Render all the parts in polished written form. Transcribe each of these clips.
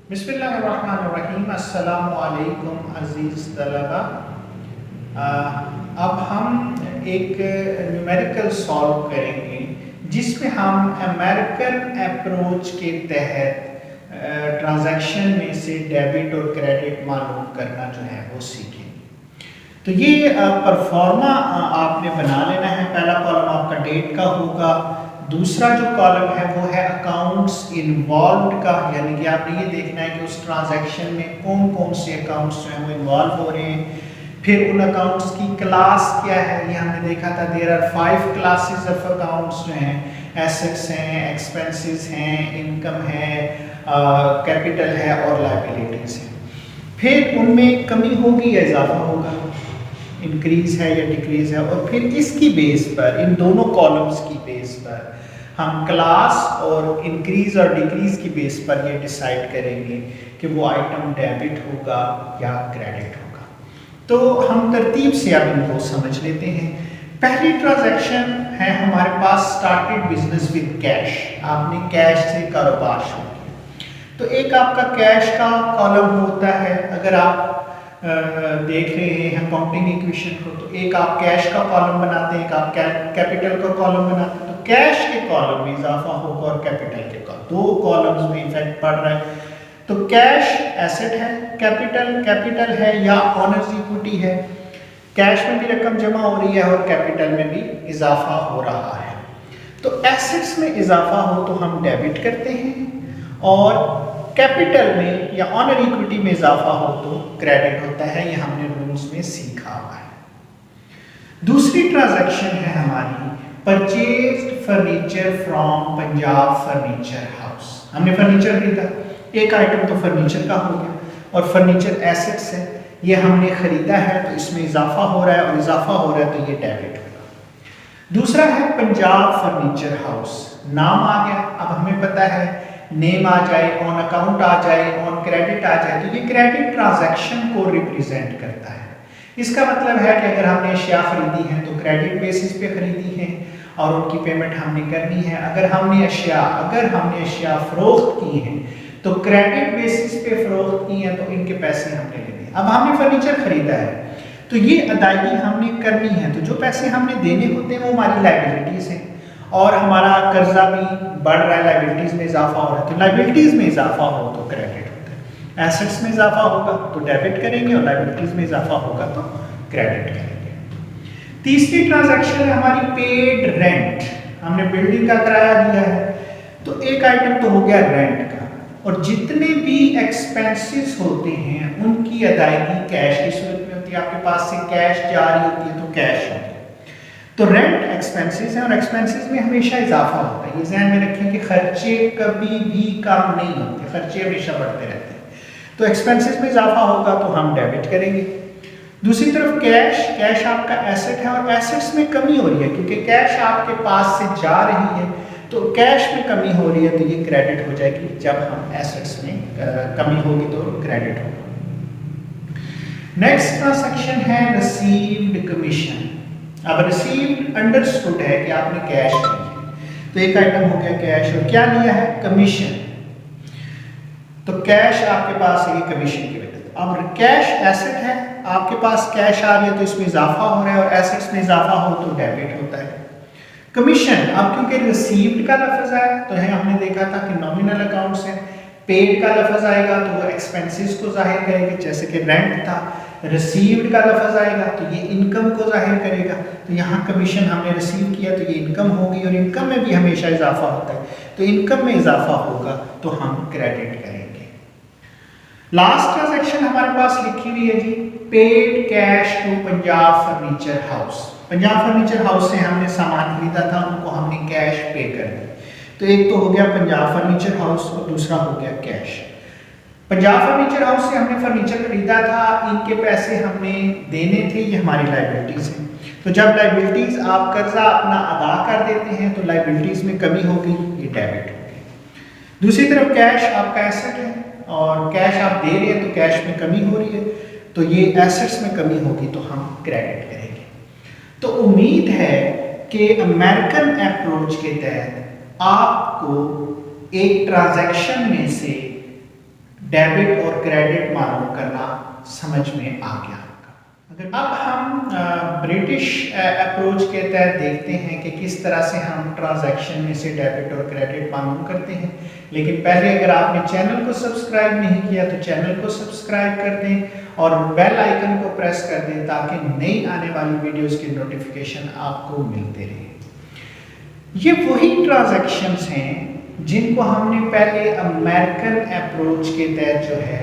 बिस्मिल्लाहिर्रहमानिर्रहीम। अस्सलामु अलैकुम अज़ीज़ तलबा। अब हम एक न्यूमेरिकल सॉल्व करेंगे जिसमें हम अमेरिकन अप्रोच के तहत ट्रांजैक्शन में से डेबिट और क्रेडिट मालूम करना जो है वो सीखेंगे। तो ये परफॉर्मा आपने बना लेना है। पहला कॉलम आपका डेट का होगा, दूसरा जो कॉलम है वो है अकाउंट्स इन्वॉल्व्ड का, यानी कि आपने ये देखना है कि उस ट्रांजैक्शन में कौन कौन से अकाउंट्स जो हैं वो इन्वॉल्व हो रहे हैं। फिर उन अकाउंट्स की क्लास क्या है, ये हमने देखा था। There are 5 classes of accounts जो हैं, एसेट्स हैं, एक्सपेंसेस हैं, इनकम है, कैपिटल है और लायबिलिटीज है। फिर उनमें कमी होगी या इजाफा होगा, इंक्रीज है या डिक्रीज है, और फिर इसकी बेस पर, इन दोनों कॉलम्स की बेस पर हम क्लास और इंक्रीज और डिक्रीज की बेस पर ये डिसाइड करेंगे कि वो आइटम डेबिट होगा या क्रेडिट होगा। तो हम तरतीब से अब इनको समझ लेते हैं। पहली ट्रांजैक्शन है हमारे पास, स्टार्टेड बिजनेस विद कैश। आपने कैश से कारोबार शुरू किया। तो एक आपका कैश का कॉलम होता है। अगर आप देख रहे हैं अकाउंटिंग इक्वेशन को, तो एक आप कैश का कॉलम बनाते हैं, एक आप कैपिटल का कॉलम बनाते हैं। तो कैश के कॉलम में इजाफा होगा और कैपिटल के कॉलम, दो कॉलम्स में इफेक्ट पड़ रहा है। तो कैश एसेट है, कैपिटल है या ऑनर्स इक्विटी है। कैश में भी रकम जमा हो रही है और कैपिटल में भी इजाफा हो रहा है। तो एसेट्स में इजाफा हो तो हम डेबिट करते हैं, और कैपिटल में या ऑनर इक्विटी में इजाफा हो तो क्रेडिट होता है। ये हमने रूल्स में सीखा हुआ है। दूसरी ट्रांजैक्शन है हमारी, purchased furniture from Punjab furniture house. हमने फर्नीचर खरीदा, एक आइटम तो फर्नीचर का हो गया, और फर्नीचर एसेट्स है, ये हमने खरीदा है तो इसमें इजाफा हो रहा है, और इजाफा हो रहा है तो ये डेबिट होगा। दूसरा है पंजाब फर्नीचर हाउस, नाम आ गया। अब हमें पता है नेम आ जाए, ऑन अकाउंट आ जाए, ऑन क्रेडिट आ जाए, तो ये क्रेडिट ट्रांजैक्शन को रिप्रेजेंट करता है। इसका मतलब है कि अगर हमने अशिया खरीदी है तो क्रेडिट बेसिस पे खरीदी है और उनकी पेमेंट हमने करनी है। अगर हमने अशिया फरोख्त की हैं तो क्रेडिट बेसिस पे फरोख्त की हैं, तो इनके पैसे हमने लेने हैं। अब हमने फर्नीचर खरीदा है तो ये अदायगी हमने करनी है, तो जो पैसे हमने देने होते हैं वो हमारी लायबिलिटीज हैं, और हमारा कर्जा भी बढ़ रहा है, लायबिलिटीज में इजाफा हो रहा है। तो लायबिलिटीज में इजाफा हो तो क्रेडिट होता है, एसेट्स में इजाफा होगा तो डेबिट करेंगे, और लायबिलिटीज में इजाफा होगा तो क्रेडिट करेंगे। तीसरी ट्रांजैक्शन है हमारी पेड रेंट। हमने बिल्डिंग का किराया दिया है, तो एक आइटम तो हो गया रेंट का, और जितने भी एक्सपेंसेस होते हैं उनकी अदायगी कैश की सूरत में होती है। आपके पास से कैश जा रही होती है तो कैश होती है। तो रेंट एक्सपेंसेस है, और एक्सपेंसेस में हमेशा इजाफा होता है। ये ध्यान में रखें कि खर्चे कभी भी कम नहीं होते, खर्चे हमेशा बढ़ते रहते हैं। तो एक्सपेंसेस में इजाफा होगा तो हम डेबिट करेंगे। दूसरी तरफ कैश आपका एसेट है, और एसेट्स में कमी हो रही है क्योंकि कैश आपके पास से जा रही है, तो कैश में कमी हो रही है तो ये क्रेडिट हो जाएगी। जब हम एसेट्स में कमी होगी तो क्रेडिट होगा। नेक्स्ट ट्रांजैक्शन है रिसीव्ड कमीशन। अब रिसीव्ड अंडरस्टूड है कि आपने कैश लिया, तो एक आइटम हो गया कैश, और क्या लिया है, कमीशन। तो कैश आपके पास है, ये कमीशन की वजह से। अब कैश एसेट है, आपके पास कैश आ रही है तो इसमें इजाफा हो रहा है, और एसेट्स में इजाफा हो तो डेबिट होता है। कमीशन, अब क्योंकि रिसीव्ड का लफ्ज आया तो है, हमने देखा था कि नॉमिनल अकाउंट्स है। पेड का लफ्ज आएगा तो वो एक्सपेंसेस को जाहिर करेगा, जैसे कि रेंट था। रिसीव्ड का लफ्ज आएगा तो ये इनकम को जाहिर करेगा। तो यहाँ कमीशन हमने रिसीव किया तो ये इनकम होगी, और इनकम में भी हमेशा इजाफा होता है, तो इनकम में इजाफा होगा तो हम क्रेडिट करेंगे। लास्ट ट्रांजैक्शन हमारे पास लिखी हुई है जी, paid cash to Punjab furniture house. Punjab furniture house से हमने सामान खरीदा था, उनको हमने कैश पे कर दिया। तो एक तो हो गया पंजाब फर्नीचर हाउस, और दूसरा हो गया कैश। पंजाब फर्नीचर हाउस से हमने फर्नीचर खरीदा था, इनके पैसे हमने देने थे, ये हमारी लायबिलिटीज हैं। तो जब लायबिलिटीज आप कर्जा अपना अदा कर देते हैं तो लायबिलिटीज में कमी होगी, ये डेबिट होगी। दूसरी तरफ कैश आपका एसेट है, और कैश आप दे रहे हैं तो कैश में कमी हो रही है, तो ये एसेट्स में कमी होगी तो हम क्रेडिट करेंगे। तो उम्मीद है कि अमेरिकन अप्रोच के तहत आपको एक ट्रांजैक्शन में से डेबिट और क्रेडिट मालूम करना समझ में आ गया होगा। अगर अब हम ब्रिटिश अप्रोच के तहत देखते हैं कि किस तरह से हम ट्रांजैक्शन में से डेबिट और क्रेडिट मालूम करते हैं। लेकिन पहले अगर आपने चैनल को सब्सक्राइब नहीं किया तो चैनल को सब्सक्राइब कर दें और बेल आइकन को प्रेस कर दें ताकि नई आने वाली वीडियोस की नोटिफिकेशन आपको मिलते रहे। ये वही ट्रांजैक्शंस हैं जिनको हमने पहले अमेरिकन अप्रोच के तहत जो है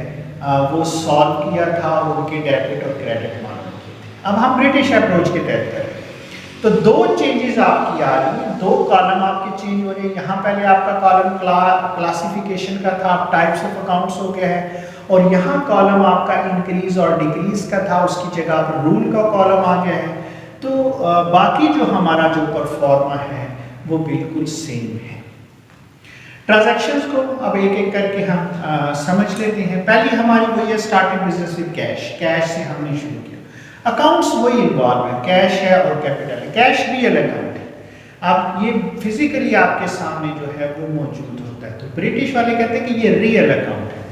वो सॉल्व किया था और उनके डेबिट और क्रेडिट मालूम किए थे। अब हम ब्रिटिश अप्रोच के तहत करें तो दो चेंजेस आपकी आ रही हैं, दो कॉलम आपके चेंज हो रहे हैं। यहाँ पहले आपका कॉलम क्लासिफिकेशन का था, अब टाइप्स ऑफ अकाउंट्स हो गया है, और यहाँ कॉलम आपका इंक्रीज और डिक्रीज का था, उसकी जगह अब रूल का कॉलम आ गया है। तो बाकी जो हमारा जो परफॉर्मा है वो बिल्कुल सेम है। ट्रांजैक्शंस को अब एक एक करके हम समझ लेते हैं। पहली हमारी वही है starting business with cash, cash से हमने शुरू किया। अकाउंट्स वही इन्वॉल्व है, कैश है और कैपिटल है। कैश रियल अकाउंट है, अब ये फिजिकली आपके सामने जो है वो मौजूद होता है। तो ब्रिटिश वाले कहते हैं कि ये रियल अकाउंट है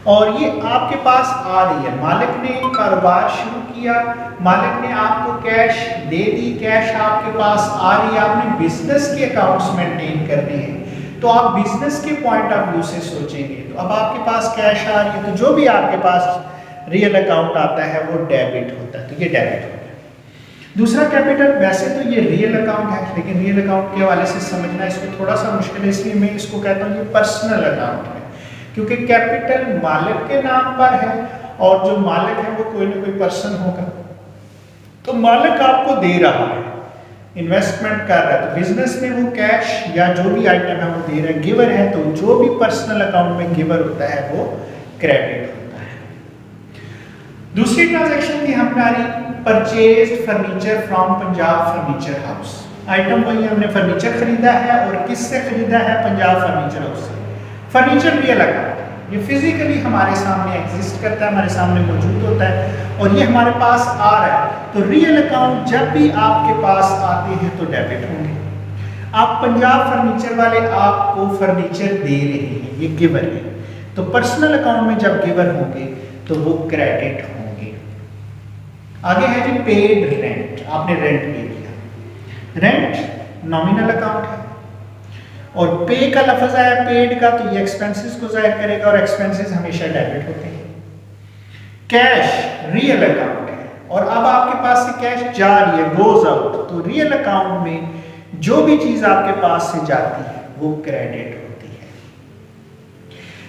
और ये आपके पास आ रही है। मालिक ने कारोबार शुरू किया, मालिक ने आपको कैश दे दी, कैश आपके पास आ रही है, आपने बिजनेस के अकाउंट्स मेंटेन करने हैं तो आप बिजनेस के पॉइंट ऑफ व्यू से सोचेंगे। तो अब आपके पास कैश आ रही है तो जो भी आपके पास रियल अकाउंट आता है वो डेबिट होता है, तो ये डेबिट हो गया। दूसरा कैपिटल, वैसे तो ये रियल अकाउंट है लेकिन रियल अकाउंट के हवाले से समझना इसको थोड़ा सा मुश्किल है, इसलिए मैं इसको कहता हूँ ये पर्सनल अकाउंट है, क्योंकि कैपिटल मालिक के नाम पर है और जो मालिक है वो कोई ना कोई पर्सन होगा। तो मालिक आपको दे रहा है, इन्वेस्टमेंट कर रहा है, तो बिजनेस में वो कैश या जो भी आइटम है वो दे रहा है, गिवर है, तो जो भी पर्सनल अकाउंट में गिवर होता है वो क्रेडिट होता है। दूसरी ट्रांजैक्शन थी हमारी purchase furniture from Punjab furniture house. Item वही, हमने फर्नीचर खरीदा है और किससे खरीदा है? पंजाब फर्नीचर हाउस से। फर्नीचर रियल अकाउंट है, ये फिजिकली हमारे सामने एग्जिस्ट करता है, हमारे सामने मौजूद होता है और ये हमारे पास आ रहा है। तो रियल अकाउंट जब भी आपके पास आते हैं तो डेबिट होंगे। आप पंजाब फर्नीचर वाले आपको फर्नीचर दे रहे हैं, ये गिवर है, तो पर्सनल अकाउंट में जब गिवर होंगे तो वो क्रेडिट होंगे। आगे है जी पेड रेंट, आपने रेंट पे किया। रेंट नॉमिनल अकाउंट है और पे का लफ्ज आया पेड का, तो ये एक्सपेंसेस को जाहिर करेगा और एक्सपेंसेस हमेशा डेबिट होते हैं। कैश रियल अकाउंट है और अब आपके पास से कैश जा रही है, गोज आउट, तो रियल अकाउंट में जो भी चीज आपके पास से जाती है वो क्रेडिट होती है।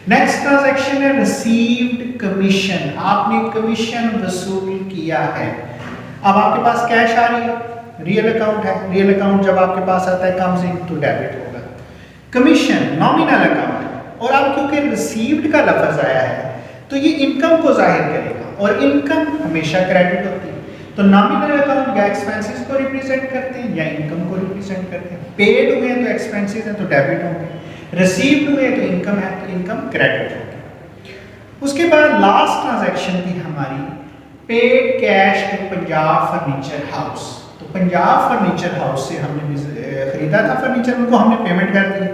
नेक्स्ट ट्रांजैक्शन है रिसीव्ड कमीशन, आपने कमीशन वसूल किया है। अब आपके पास कैश आ रही है, रियल अकाउंट है, रियल अकाउंट जब आपके पास आता है कम्स इन तो डेबिट होगा। कमीशन नॉमिनल अकाउंट और अब क्योंकि रिसीव्ड का लफ्ज आया है तो ये इनकम को जाहिर करेगा और इनकम हमेशा क्रेडिट होती है। तो नॉमिनल अकाउंट या एक्सपेंसेस को रिप्रेजेंट करते हैं या इनकम को रिप्रेजेंट करते हैं। पेड हुए तो एक्सपेंसेस हैं तो डेबिट होंगे, रिसीव्ड हुए तो इनकम है तो इनकम क्रेडिट होगी। उसके बाद लास्ट ट्रांजैक्शन थी हमारी paid cash to Punjab furniture house. तो पंजाब फर्नीचर हाउस से हमने खरीदा था फर्नीचर, उनको हमने पेमेंट कर दी।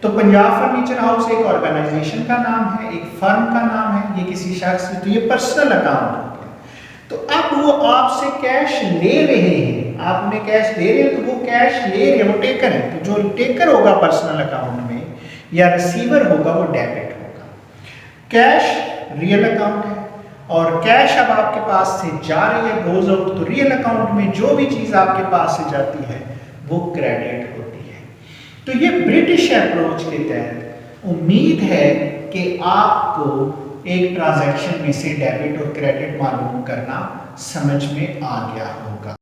तो पंजाब फर्नीचर हाउस एक ऑर्गेनाइजेशन का नाम है, एक फर्म का नाम है, ये किसी शख्स से, तो ये पर्सनल अकाउंट हो गया। तो अब वो आपसे कैश ले रहे हैं, आप उन्हें कैश दे रहे हैं तो वो कैश ले रहे हैं, वो टेकर है, तो जो टेकर होगा पर्सनल अकाउंट में या रिसीवर होगा वो डेबिट होगा। कैश रियल अकाउंट है और कैश अब आपके पास से जा रही है, गोज आउट, तो रियल अकाउंट में जो भी चीज आपके पास से जाती है वो क्रेडिट होती है। तो ये ब्रिटिश अप्रोच के तहत उम्मीद है कि आपको एक ट्रांजैक्शन में से डेबिट और क्रेडिट मालूम करना समझ में आ गया होगा।